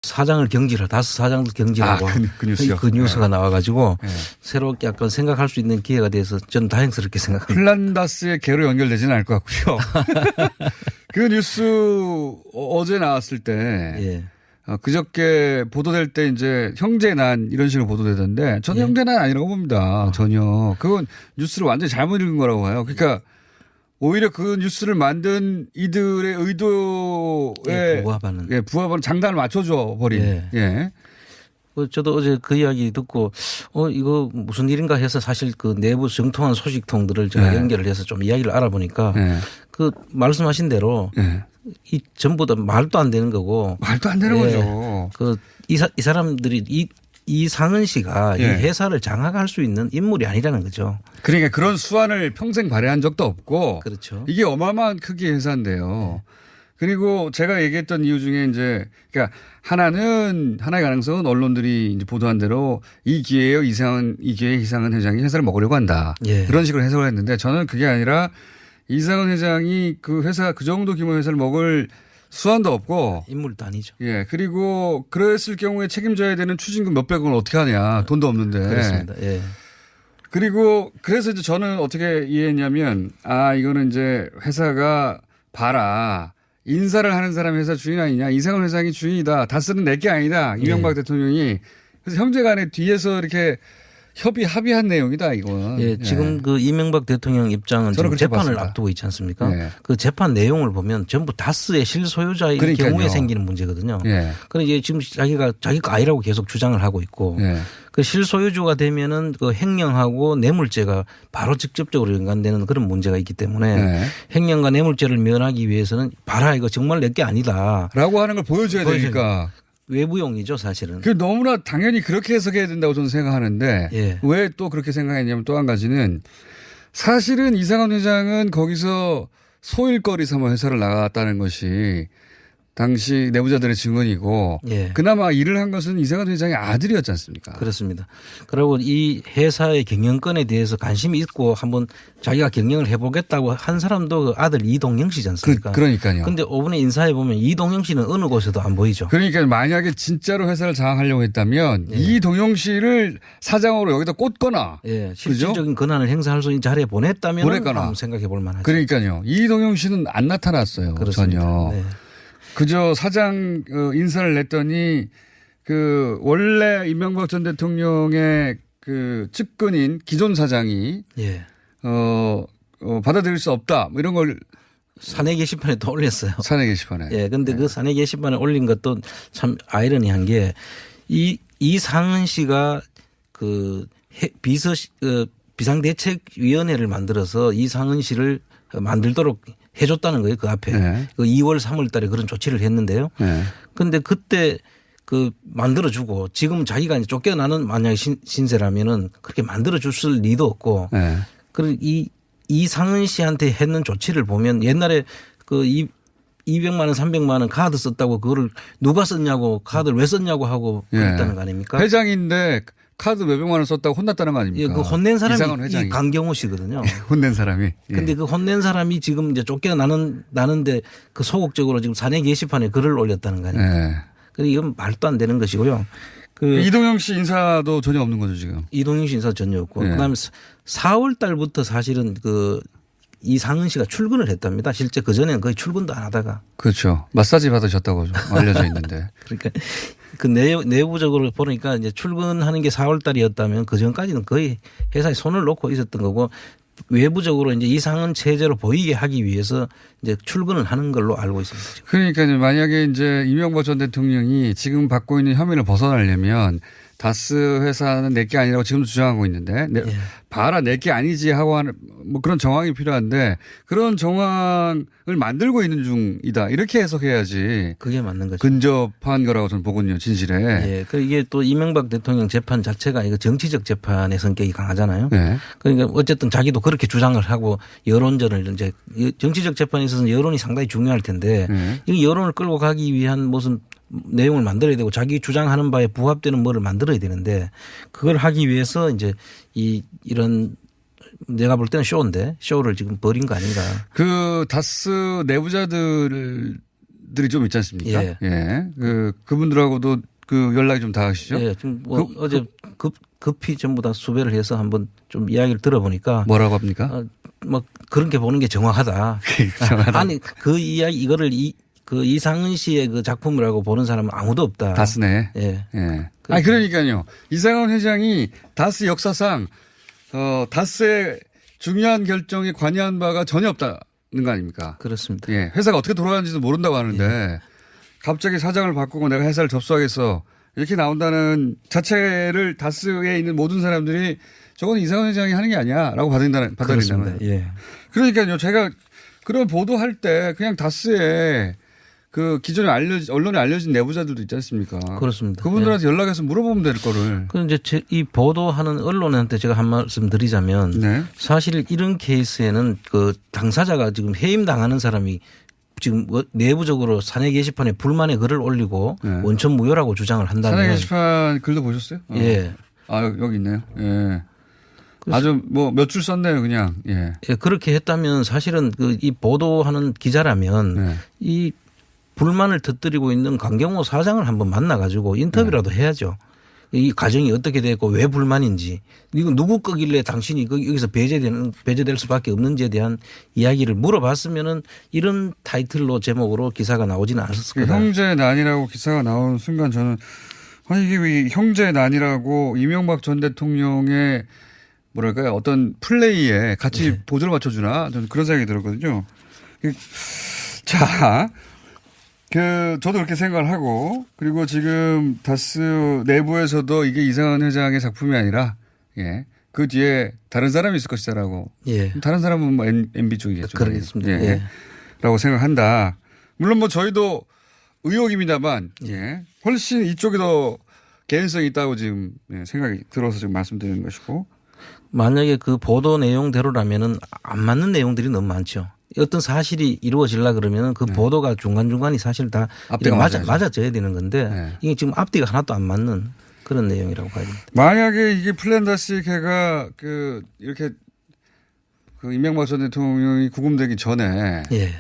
사장을 경질을 다스 사장도 경질하고 그 뉴스요. 그 뉴스가 네. 나와가지고 네. 새롭게 약간 생각할 수 있는 기회가 돼서 저는 다행스럽게 생각합니다. 플란다스의 개로 연결되지는 않을 것 같고요. 그 뉴스 어제 나왔을 때 예. 그저께 보도될 때 이제 형제난 이런 식으로 보도되던데 저는 예. 형제난 아니라고 봅니다. 전혀. 그건 뉴스를 완전히 잘못 읽은 거라고 봐요. 그러니까 오히려 그 뉴스를 만든 이들의 의도에 부합하는 장단을 맞춰줘 버린. 예. 예. 저도 어제 그 이야기 듣고 이거 무슨 일인가 해서 사실 그 내부 정통한 소식통들을 제가 네. 연결을 해서 좀 이야기를 알아보니까 네. 그 말씀하신 대로 네. 이 전부 다 말도 안 되는 거고 말도 안 되는 거죠. 이 사람들이 이상은 씨가 이 회사를 장악할 수 있는 인물이 아니라는 거죠. 그러니까 그런 수완을 평생 발휘한 적도 없고. 그렇죠. 이게 어마어마한 크기의 회사인데요. 그리고 제가 얘기했던 이유 중에 이제 그러니까 하나의 가능성은 언론들이 이제 보도한 대로 이 기회에 이상은 회장이 회사를 먹으려고 한다. 예. 그런 식으로 해석을 했는데 저는 그게 아니라 이상은 회장이 그 회사 그 정도 규모의 회사를 먹을 수완도 없고 인물도 아니죠. 예. 그리고 그랬을 경우에 책임져야 되는 추징금 몇백억을 어떻게 하냐. 돈도 없는데. 그렇습니다. 예. 그리고 그래서 이제 저는 어떻게 이해했냐면 이거는 이제 회사가 봐라. 인사를 하는 사람이 회사 주인 아니냐. 이상은 회장이 주인이다. 다스는 내게 아니다. 이명박 대통령이. 그래서 형제간에 뒤에서 이렇게 합의한 내용이다 이건. 예, 지금 그 이명박 대통령 입장은 지금 재판을 봤습니다. 앞두고 있지 않습니까? 예. 그 재판 내용을 보면 전부 다스의 실소유자의 그러니까요. 경우에 생기는 문제거든요. 예. 그런데 이제 지금 자기 거 아니라고 계속 주장을 하고 있고 예. 그 실소유주가 되면은 그 횡령하고 뇌물죄가 바로 직접적으로 연관되는 그런 문제가 있기 때문에 예. 횡령과 뇌물죄를 면하기 위해서는 봐라 이거 정말 내 게 아니다. 라고 하는 걸 보여줘야 되니까. 외부용이죠 사실은. 그 너무나 당연히 그렇게 해석해야 된다고 저는 생각하는데 예. 왜 또 그렇게 생각했냐면 또 한 가지는 사실은 이상한 회장은 거기서 소일거리 삼아 회사를 나갔다는 것이 당시 내부자들의 증언이고 예. 그나마 일을 한 것은 이상한 회장의 아들이었지 않습니까? 그렇습니다. 그리고 이 회사의 경영권에 대해서 관심이 있고 한번 자기가 경영을 해보겠다고 한 사람도 그 아들 이동영 씨지 않습니까? 그러니까요. 그런데 5분에 인사해 보면 이동영 씨는 어느 곳에도 안 보이죠. 그러니까 만약에 진짜로 회사를 장악하려고 했다면 예. 이동영 씨를 사장으로 여기다 꽂거나 예, 실질적인 권한을 행사할 수 있는 자리에 보냈다면 한번 생각해 볼 만하죠. 그러니까요. 이동영 씨는 안 나타났어요. 그렇습니다. 전혀. 네. 그저 사장 인사를 냈더니 그 원래 이명박 전 대통령의 그 측근인 기존 사장이 예. 받아들일 수 없다 뭐 이런 걸 사내 게시판에 또 올렸어요. 사내 게시판에. 예. 근데 그 사내 게시판에 올린 것도 참 아이러니한 게 이상은 씨가 그 비상대책위원회를 만들어서 이상은 씨를 만들도록 해줬다는 거예요. 그 앞에. 네. 그 2월 3월 달에 그런 조치를 했는데요. 그런데 그때 그 만들어주고 지금 자기가 이제 쫓겨나는 만약에 신세라면은 그렇게 만들어줬을 리도 없고. 네. 그리고 이상은 씨한테 했는 조치를 보면 옛날에 그 200만 원, 300만 원 카드 썼다고 그거를 누가 썼냐고 카드를 왜 썼냐고 하고 그랬다는 거 아닙니까? 회장인데 카드 몇백만 원 썼다고 혼났다는 거 아닙니까? 예, 그 혼낸 사람이 이 강경호 씨거든요. 혼낸 사람이. 근데 예. 그 혼낸 사람이 지금 이제 쫓겨나는데 그 소극적으로 지금 사내 게시판에 글을 올렸다는 거 아닙니까? 예. 그래서 이건 말도 안 되는 것이고요. 이동영 씨 인사도 전혀 없는 거죠 지금. 이동영 씨 인사 전혀 없고. 예. 그다음에 4월 달부터 사실은 그 이상은 씨가 출근을 했답니다. 실제 그전에는 거의 출근도 안 하다가. 그렇죠. 마사지 받으셨다고 알려져 있는데. 그러니까 그 내부적으로 보니까 이제 출근하는 게 4월 달이었다면 그 전까지는 거의 회사에 손을 놓고 있었던 거고 외부적으로 이제 이상은 체제로 보이게 하기 위해서 이제 출근을 하는 걸로 알고 있습니다. 그러니까 만약에 이제 이명박 전 대통령이 지금 받고 있는 혐의를 벗어나려면 다스 회사는 내게 아니라고 지금도 주장하고 있는데 예. 봐라 내게 아니지 하고 하는 뭐 그런 정황이 필요한데 그런 정황을 만들고 있는 중이다 이렇게 해석해야지 그게 맞는 거죠. 근접한 거라고 저는 보거든요 진실에. 예. 그 이게 또 이명박 대통령 재판 자체가 이거 정치적 재판의 성격이 강하잖아요. 네. 그러니까 어쨌든 자기도 그렇게 주장을 하고 여론전을 이제 정치적 재판에 있어서는 여론이 상당히 중요할 텐데 이 여론을 끌고 가기 위한 무슨 내용을 만들어야 되고 자기 주장하는 바에 부합되는 뭐를 만들어야 되는데 그걸 하기 위해서 이제 이런 내가 볼 때는 쇼인데 쇼를 지금 벌인 거 아닌가. 그 다스 내부자들도 분들이 좀 있지 않습니까? 예. 예. 그분들하고도 그 연락이 좀 닿으시죠? 예, 지금 뭐 어제 급히 전부 다 수배를 해서 한번 좀 이야기를 들어보니까 뭐라고 합니까? 뭐 그런 게 보는 게 정확하다. 정확하다. 아니 그 이야기 이거를 그 이상은 씨의 그 작품이라고 보는 사람은 아무도 없다. 다스네. 예. 예. 아니 그러니까요. 이상원 회장이 다스 역사상 다스의 중요한 결정에 관여한 바가 전혀 없다는 거 아닙니까? 그렇습니다. 예. 회사가 어떻게 돌아가는지도 모른다고 하는데 갑자기 사장을 바꾸고 내가 회사를 접수하겠어. 이렇게 나온다는 자체를 다스에 있는 모든 사람들이 저건 이상원 회장이 하는 게 아니야 라고 받아들인다는 거예요. 예. 그러니까요. 제가 그런 보도할 때 그냥 다스에 그 기존에 언론에 알려진 내부자들도 있지 않습니까? 그렇습니다. 그분들한테 연락해서 물어보면 될 거를. 그 이제 이 보도하는 언론한테 제가 한 말씀 드리자면 네. 사실 이런 케이스에는 그 당사자가 지금 해임 당하는 사람이 지금 내부적으로 사내 게시판에 불만의 글을 올리고 네. 원천 무효라고 주장을 한다면 사내 게시판 글도 보셨어요? 예. 아 여기 있네요. 예. 아주 뭐 몇 줄 썼네요, 그냥. 예. 예, 그렇게 했다면 사실은 그 이 보도하는 기자라면 네. 이 불만을 터뜨리고 있는 강경호 사장을 한번 만나가지고 인터뷰라도 해야죠. 이 과정이 어떻게 됐고 왜 불만인지 이거 누구 거길래 당신이 여기서 배제될 수밖에 없는지에 대한 이야기를 물어봤으면은 이런 타이틀로 제목으로 기사가 나오지는 않았을 거다. 형제 난이라고 기사가 나오는 순간 저는 아니 이게 왜 형제 난이라고 이명박 전 대통령의 뭐랄까요 어떤 플레이에 같이 네. 보조를 맞춰주나 저는 그런 생각이 들었거든요. 자. 저도 그렇게 생각을 하고, 그리고 지금 다스 내부에서도 이게 이상한 회장의 작품이 아니라, 예. 그 뒤에 다른 사람이 있을 것이다라고. 예. 다른 사람은 뭐 MB 쪽이겠죠. 그러겠습니다. 예. 예. 라고 생각한다. 물론 뭐 저희도 의혹입니다만, 예. 훨씬 이쪽이 더 개연성이 있다고 지금 생각이 들어서 지금 말씀드리는 것이고. 만약에 그 보도 내용대로라면은 안 맞는 내용들이 너무 많죠. 어떤 사실이 이루어지려 그러면은 그 보도가 중간중간이 사실 다 앞뒤가 맞아져야 되는 건데 이게 지금 앞뒤가 하나도 안 맞는 그런 내용이라고 봐야 됩니다. 만약에 이게 플랜다시 걔가 이렇게 이명박 전 대통령이 구금되기 전에 예.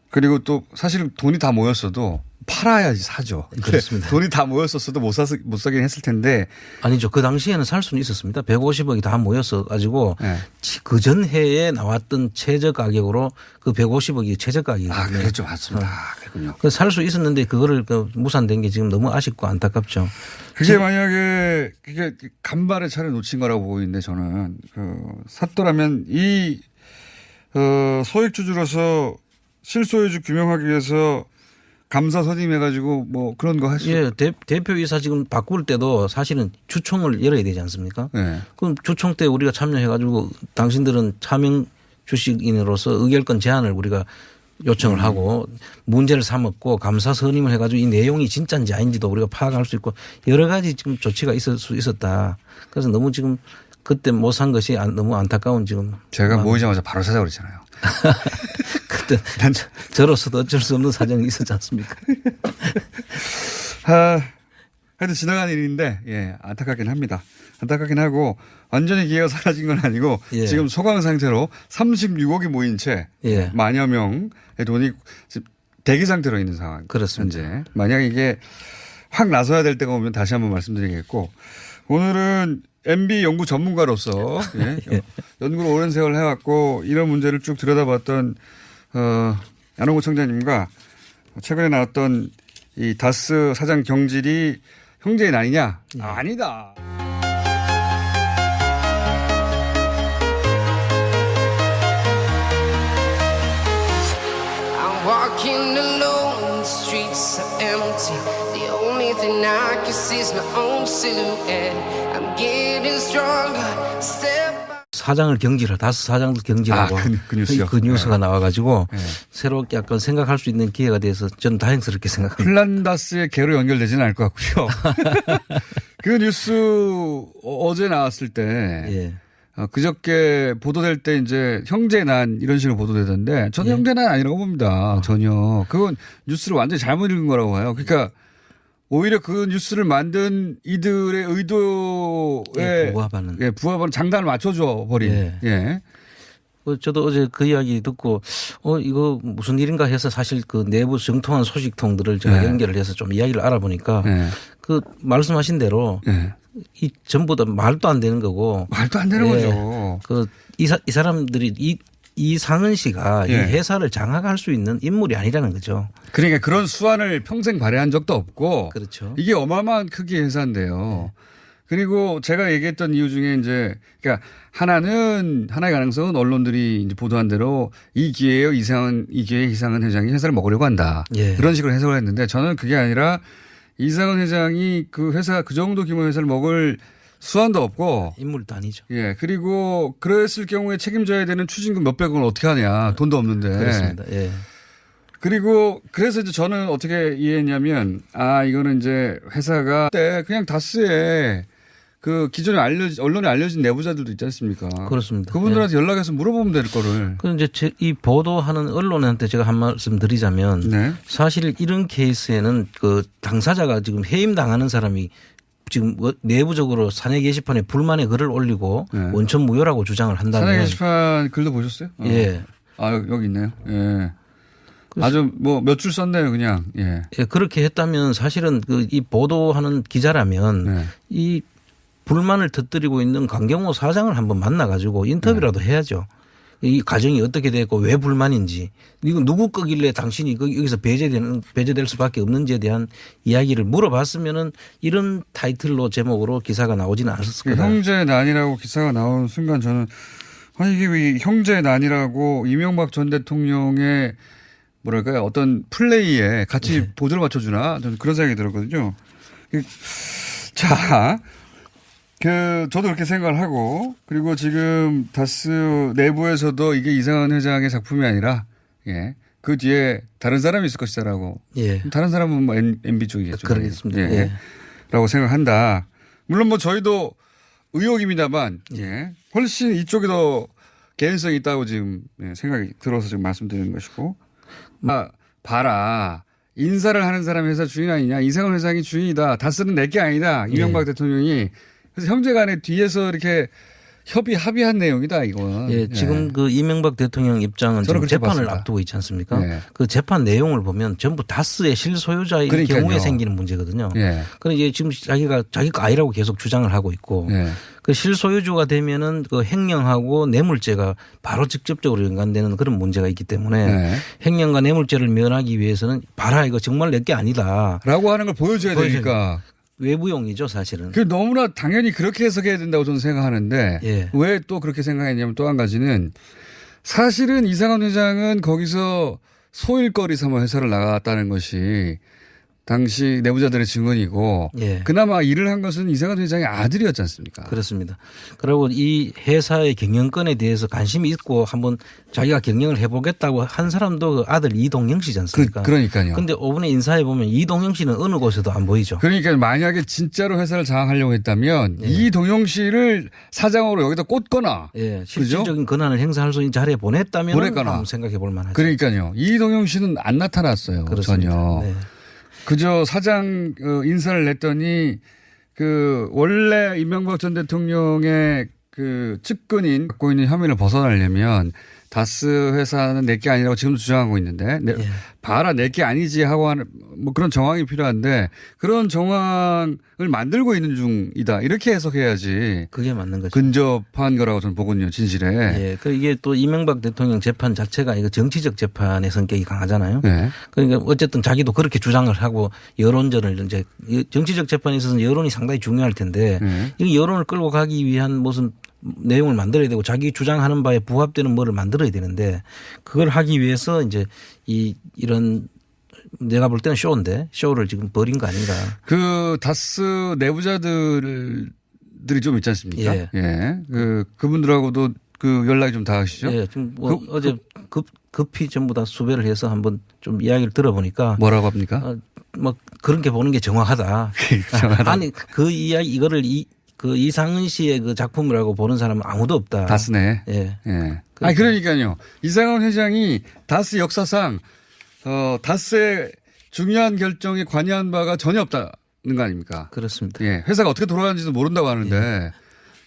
그리고 또 사실 돈이 다 모였어도 팔아야지 사죠. 그렇습니다. 돈이 다 모였었어도 못 사긴 했을 텐데. 아니죠. 그 당시에는 살 수는 있었습니다. 150억이 다 모였어 가지고 네. 그 전 해에 나왔던 최저 가격으로 그 150억이 최저 가격이거든요. 아, 그렇죠. 맞습니다. 그렇군요. 살 수 있었는데 그거를 무산된 게 지금 너무 아쉽고 안타깝죠. 그게 만약에 그게 간발의 차를 놓친 거라고 보이는데 저는 샀더라면 이 소액주주로서 실소유주 규명하기 위해서 감사 선임해가지고 뭐 그런 거 할 수. 예, 대표이사 지금 바꿀 때도 사실은 주총을 열어야 되지 않습니까? 네. 그럼 주총 때 우리가 참여해가지고 당신들은 차명 주식인으로서 의결권 제한을 우리가 요청을 하고 문제를 삼았고 감사 선임을 해가지고 이 내용이 진짜인지 아닌지도 우리가 파악할 수 있고 여러 가지 지금 조치가 있을 수 있었다. 그래서 너무 지금 그때 못 산 것이 너무 안타까운 지금. 제가 모이자마자 바로 찾아버렸잖아요. 그때 저로서도 어쩔 수 없는 사정이 있었지 않습니까? 하여튼 지나간 일인데, 예, 안타깝긴 합니다. 안타깝긴 하고, 완전히 기회가 사라진 건 아니고, 예. 지금 소강 상태로 36억이 모인 채, 예. 만여 명의 돈이 지금 대기 상태로 있는 상황. 그렇습니다. 현재. 만약 이게 확 나서야 될 때가 오면 다시 한번 말씀드리겠고, 오늘은 MB 연구 전문가로서, 예, 예. 연구를 오랜 세월 해왔고, 이런 문제를 쭉 들여다봤던, 안홍구 청장님과 최근에 나왔던 이 다스 사장 경질이 형제인 아니냐? 예. 아니다. I'm walking alone, the streets are empty. The only thing I can see is my own silhouette. I'm getting stronger, step by 사장을 경질하고 다스 사장도 경질하고 그 뉴스요. 그 뉴스가 나와가지고 네. 새롭게 약간 생각할 수 있는 기회가 돼서 저는 다행스럽게 생각합니다. 플란다스의 개로 연결되지는 않을 것 같고요. 그 뉴스 어제 나왔을 때 예. 그저께 보도될 때 이제 형제난 이런 식으로 보도되던데 저는 예. 형제난 아니라고 봅니다. 전혀. 그건 뉴스를 완전히 잘못 읽은 거라고 봐요. 그러니까 오히려 그 뉴스를 만든 이들의 의도에 부합하는. 부합하는 장단을 맞춰줘 버린. 예. 예. 저도 어제 그 이야기 듣고 이거 무슨 일인가 해서 사실 그 내부 정통한 소식통들을 제가 네. 연결을 해서 좀 이야기를 알아보니까 네. 그 말씀하신 대로 네. 이 전부 다 말도 안 되는 거고 말도 안 되는 예. 거죠. 이 사람들이 이상은 씨가 예. 이 회사를 장악할 수 있는 인물이 아니라는 거죠. 그러니까 그런 수완을 평생 발휘한 적도 없고. 그렇죠. 이게 어마어마한 크기의 회사인데요. 그리고 제가 얘기했던 이유 중에 이제 그러니까 하나의 가능성은 언론들이 이제 보도한 대로 이 기회에 이상은 회장이 회사를 먹으려고 한다. 예. 그런 식으로 해석을 했는데 저는 그게 아니라 이상은 회장이 그 회사 그 정도 규모의 회사를 먹을 수완도 없고 인물도 아니죠. 예. 그리고 그랬을 경우에 책임져야 되는 추징금 몇백억을 어떻게 하냐. 돈도 없는데. 그렇습니다. 예. 그리고 그래서 이제 저는 어떻게 이해했냐면 이거는 이제 회사가 그때 그냥 다스에 그 기존에 언론에 알려진 내부자들도 있지 않습니까? 그렇습니다. 그분들한테 연락해서 물어보면 될 거를. 그 이제 이 보도하는 언론한테 제가 한 말씀 드리자면 네. 사실 이런 케이스에는 그 당사자가 지금 해임 당하는 사람이 지금 내부적으로 사내 게시판에 불만의 글을 올리고 네. 원천 무효라고 주장을 한다면 사내 게시판 글도 보셨어요? 예. 여기 있네요. 예. 아주 뭐 몇 줄 썼네요, 그냥. 예. 예, 그렇게 했다면 사실은 이 보도하는 기자라면 네. 이 불만을 터뜨리고 있는 강경호 사장을 한번 만나가지고 인터뷰라도 해야죠. 이 과정이 어떻게 됐고 왜 불만인지 이거 누구 거길래 당신이 여기서 배제될 수밖에 없는지에 대한 이야기를 물어봤으면은 이런 타이틀로 제목으로 기사가 나오지는 않았을 거다. 형제 난이라고 기사가 나오는 순간 저는 이게 왜 형제 난이라고 이명박 전 대통령의 뭐랄까요 어떤 플레이에 같이 네. 보조를 맞춰주나 저는 그런 생각이 들었거든요. 자. 저도 그렇게 생각을 하고, 그리고 지금 다스 내부에서도 이게 이상한 회장의 작품이 아니라, 예. 그 뒤에 다른 사람이 있을 것이다라고. 예. 다른 사람은 뭐 MB 쪽이겠죠. 그러겠습니다. 예. 예. 라고 생각한다. 물론 뭐 저희도 의혹입니다만, 예. 훨씬 이쪽이 더 개연성이 있다고 지금 생각이 들어서 지금 말씀드리는 것이고. 봐라. 인사를 하는 사람이 회사 주인 아니냐. 이상한 회장이 주인이다. 다스는 내게 아니다. 이명박 대통령이. 그래서 형제 간에 뒤에서 이렇게 합의한 내용이다, 이건. 예, 지금 그 이명박 대통령 입장은 지금 재판을 봤습니다. 앞두고 있지 않습니까? 예. 그 재판 내용을 보면 전부 다스의 실소유자의 그러니까요. 경우에 생기는 문제거든요. 예. 그런데 이제 지금 자기 거 아니라고 계속 주장을 하고 있고 예. 그 실소유주가 되면은 그 횡령하고 뇌물죄가 바로 직접적으로 연관되는 그런 문제가 있기 때문에 예. 횡령과 뇌물죄를 면하기 위해서는 봐라 이거 정말 내 게 아니다. 라고 하는 걸 보여줘야 되니까. 외부용이죠 사실은. 그 너무나 당연히 그렇게 해석해야 된다고 저는 생각하는데 예. 왜 또 그렇게 생각했냐면 또 한 가지는 사실은 이상한 회장은 거기서 소일거리 삼아 회사를 나갔다는 것이 당시 내부자들의 증언이고 예. 그나마 일을 한 것은 이상한 회장의 아들이었지 않습니까? 그렇습니다. 그리고 이 회사의 경영권에 대해서 관심이 있고 한번 자기가 경영을 해보겠다고 한 사람도 그 아들 이동영 씨지 않습니까? 그러니까요. 그런데 5분에 인사해 보면 이동영 씨는 어느 곳에도 안 보이죠. 그러니까 만약에 진짜로 회사를 장악하려고 했다면 예. 이동영 씨를 사장으로 여기다 꽂거나 예, 실질적인 권한을 행사할 수 있는 자리에 보냈다면 한번 생각해 볼 만하죠. 그러니까요. 이동영 씨는 안 나타났어요. 그렇습니다. 전혀. 네. 그저 사장 인사를 냈더니 원래 이명박 전 대통령의 측근인 갖고 있는 혐의를 벗어나려면 다스 회사는 내게 아니라고 지금도 주장하고 있는데 예. 봐라 내게 아니지 하고 하는 뭐 그런 정황이 필요한데 그런 정황을 만들고 있는 중이다 이렇게 해석해야지 그게 맞는 거죠. 근접한 거라고 저는 보거든요 진실에. 예, 이게 또 이명박 대통령 재판 자체가 이거 정치적 재판의 성격이 강하잖아요. 네. 그러니까 어쨌든 자기도 그렇게 주장을 하고 여론전을 이제 정치적 재판에 있어서는 여론이 상당히 중요할 텐데 이 여론을 끌고 가기 위한 무슨 내용을 만들어야 되고 자기 주장하는 바에 부합되는 뭐를 만들어야 되는데 그걸 하기 위해서 이제 이런 내가 볼 때는 쇼를 지금 벌인 거 아닌가. 그 다스 내부자들이 좀 있지 않습니까? 예. 예. 그분들하고도 연락이 좀 닿으시죠? 예. 지금 어제 급히 전부 다 수배를 해서 한번 좀 이야기를 들어보니까 뭐라고 합니까? 뭐 그런 게 보는 게 정확하다. 정확하다. 아니 그 이야기 이거를 이상은 씨의 그 작품이라고 보는 사람은 아무도 없다. 다스네. 예. 예. 아니 그러니까요. 이상원 회장이 다스 역사상 다스의 중요한 결정에 관여한 바가 전혀 없다는 거 아닙니까? 그렇습니다. 예. 회사가 어떻게 돌아가는지도 모른다고 하는데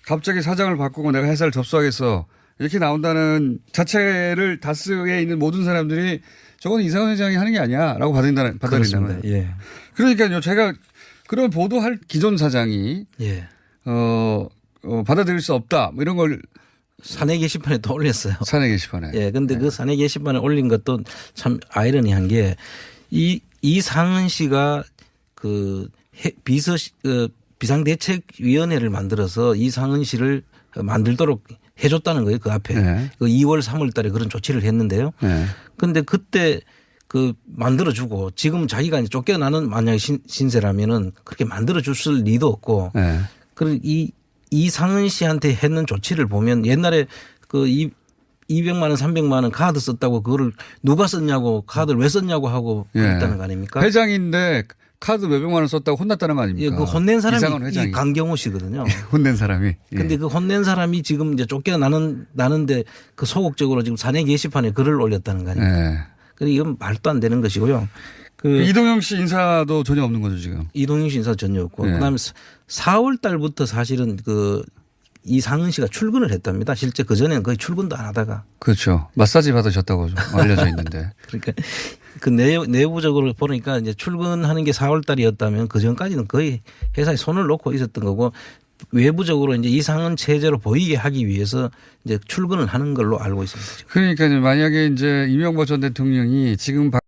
갑자기 사장을 바꾸고 내가 회사를 접수하겠어. 이렇게 나온다는 자체를 다스에 있는 모든 사람들이 저건 이상원 회장이 하는 게 아니야라고 받아들인다는 그렇습니다. 거예요. 예. 그러니까요. 제가 그런 보도할 기존 사장이 예. 받아들일 수 없다 뭐 이런 걸 사내 게시판에 또 올렸어요. 사내 게시판에. 예. 근데 그 사내 게시판에 올린 것도 참 아이러니한 게 이상은 씨가 그 비상대책위원회를 만들어서 이상은 씨를 만들도록 해줬다는 거예요. 그 앞에. 네. 그 2월 3월 달에 그런 조치를 했는데요. 네. 근데 그때 그 만들어주고 지금 자기가 이제 쫓겨나는 만약에 신세라면은 그렇게 만들어줬을 리도 없고. 네. 그리고 이상은 씨한테 했는 조치를 보면 옛날에 그 200만 원, 300만 원 카드 썼다고 그거를 누가 썼냐고 카드를 왜 썼냐고 하고 그랬다는 거 아닙니까? 회장인데 카드 몇백만 원 썼다고 혼났다는 거 아닙니까? 예, 그 혼낸 이상원 사람이 회장이. 이 강경호 씨거든요. 혼낸 사람이. 예. 근데 그 혼낸 사람이 지금 이제 쫓겨나는데 그 소극적으로 지금 사내 게시판에 글을 올렸다는 거 아닙니까? 예. 그러니까 이건 말도 안 되는 것이고요. 그 이동영 씨 인사도 전혀 없는 거죠 지금. 이동영 씨 인사 전혀 없고 네. 그다음에 4월 달부터 사실은 그 이상은 씨가 출근을 했답니다. 실제 그 전에는 거의 출근도 안 하다가 그렇죠. 마사지 받으셨다고 좀 알려져 있는데. 그러니까 그 내부적으로 보니까 이제 출근하는 게 4월 달이었다면 그 전까지는 거의 회사에 손을 놓고 있었던 거고 외부적으로 이제 이상은 체제로 보이게 하기 위해서 이제 출근을 하는 걸로 알고 있습니다. 그러니까 만약에 이제 이명박 전 대통령이 지금